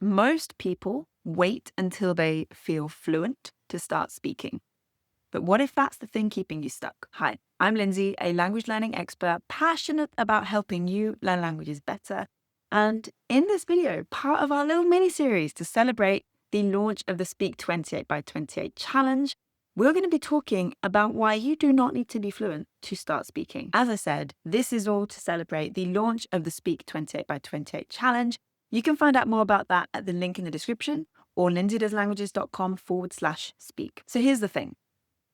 Most people wait until they feel fluent to start speaking. But what if that's the thing keeping you stuck? Hi, I'm Lindsay, a language learning expert, passionate about helping you learn languages better. And in this video, part of our little mini series to celebrate the launch of the Speak 28 by 28 challenge, we're going to be talking about why you do not need to be fluent to start speaking. As I said, this is all to celebrate the launch of the Speak 28 by 28 challenge. You can find out more about that at the link in the description or lindsaydoeslanguages.com/speak. So here's the thing.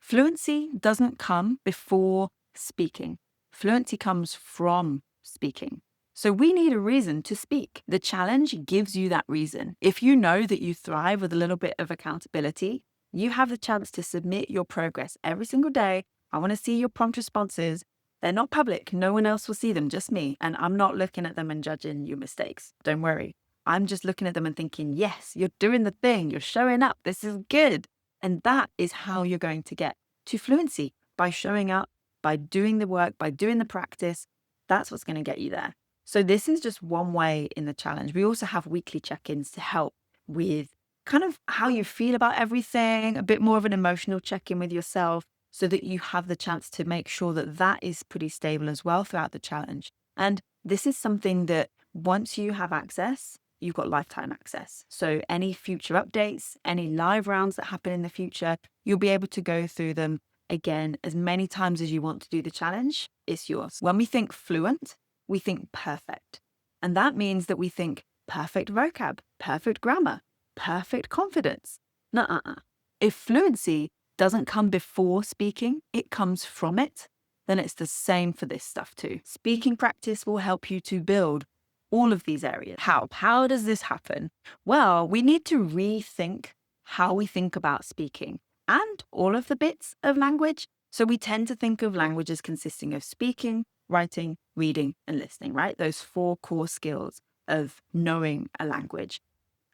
Fluency doesn't come before speaking. Fluency comes from speaking. So we need a reason to speak. The challenge gives you that reason. If you know that you thrive with a little bit of accountability, you have the chance to submit your progress every single day. I want to see your prompt responses. They're not public. No one else will see them, just me. And I'm not looking at them and judging your mistakes. Don't worry. I'm just looking at them and thinking, yes, you're doing the thing. You're showing up. This is good. And that is how you're going to get to fluency, by showing up, by doing the work, by doing the practice. That's what's going to get you there. So this is just one way in the challenge. We also have weekly check-ins to help with kind of how you feel about everything, a bit more of an emotional check-in with yourself, so that you have the chance to make sure that that is pretty stable as well throughout the challenge. And this is something that once you have access, you've got lifetime access. So any future updates, any live rounds that happen in the future, you'll be able to go through them again as many times as you want to do the challenge. It's yours. When we think fluent, we think perfect. And that means that we think perfect vocab, perfect grammar, perfect confidence. Nuh-uh. If fluency doesn't come before speaking, it comes from it, then it's the same for this stuff too. Speaking practice will help you to build all of these areas. How does this happen? Well, we need to rethink how we think about speaking and all of the bits of language. So we tend to think of language as consisting of speaking, writing, reading, and listening, right? Those 4 core skills of knowing a language.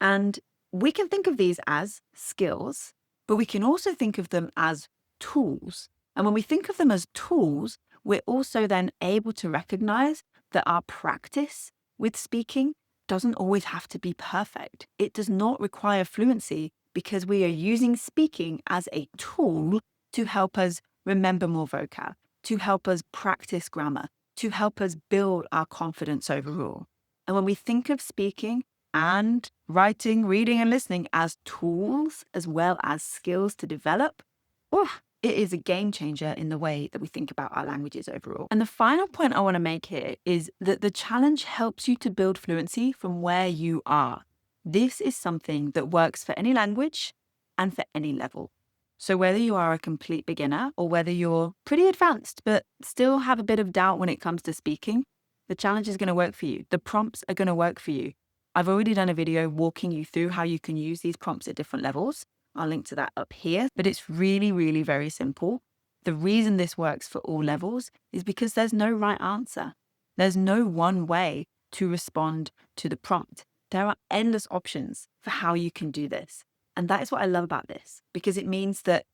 And we can think of these as skills, but we can also think of them as tools. And when we think of them as tools, we're also then able to recognize that our practice with speaking doesn't always have to be perfect. It does not require fluency because we are using speaking as a tool to help us remember more vocab, to help us practice grammar, to help us build our confidence overall. And when we think of speaking and writing, reading, and listening as tools as well as skills to develop, it is a game changer in the way that we think about our languages overall. And the final point I want to make here is that the challenge helps you to build fluency from where you are. This is something that works for any language and for any level. So whether you are a complete beginner or whether you're pretty advanced but still have a bit of doubt when it comes to speaking, the challenge is going to work for you. The prompts are going to work for you. I've already done a video walking you through how you can use these prompts at different levels. I'll link to that up here, but it's really, really very simple. The reason this works for all levels is because there's no right answer. There's no one way to respond to the prompt. There are endless options for how you can do this. And that is what I love about this, because it means that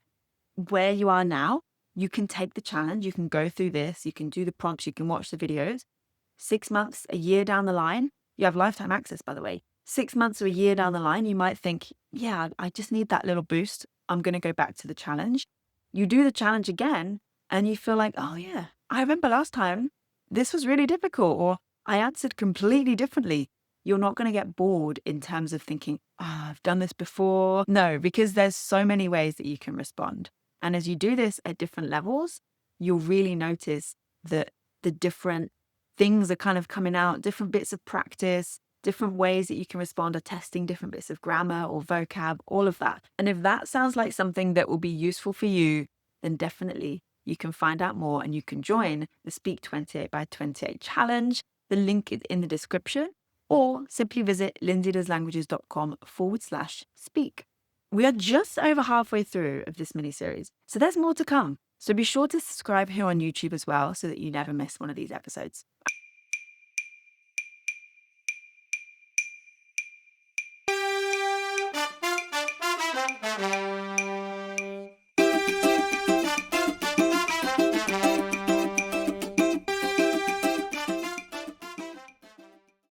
where you are now, you can take the challenge, you can go through this, you can do the prompts, you can watch the videos. 6 months, a year down the line, you have lifetime access, by the way. 6 months or a year down the line, you might think, yeah, I just need that little boost. I'm going to go back to the challenge. You do the challenge again and you feel like, oh yeah, I remember last time this was really difficult, or I answered completely differently. You're not going to get bored in terms of thinking, I've done this before. No, because there's so many ways that you can respond. And as you do this at different levels, you'll really notice that the different things are kind of coming out, different bits of practice, different ways that you can respond to testing different bits of grammar or vocab, all of that. And if that sounds like something that will be useful for you, then definitely you can find out more and you can join the Speak 28 by 28 challenge. The link is in the description, or simply visit lindsaydoeslanguages.com/speak. We are just over halfway through of this mini series, so there's more to come. So be sure to subscribe here on YouTube as well so that you never miss one of these episodes.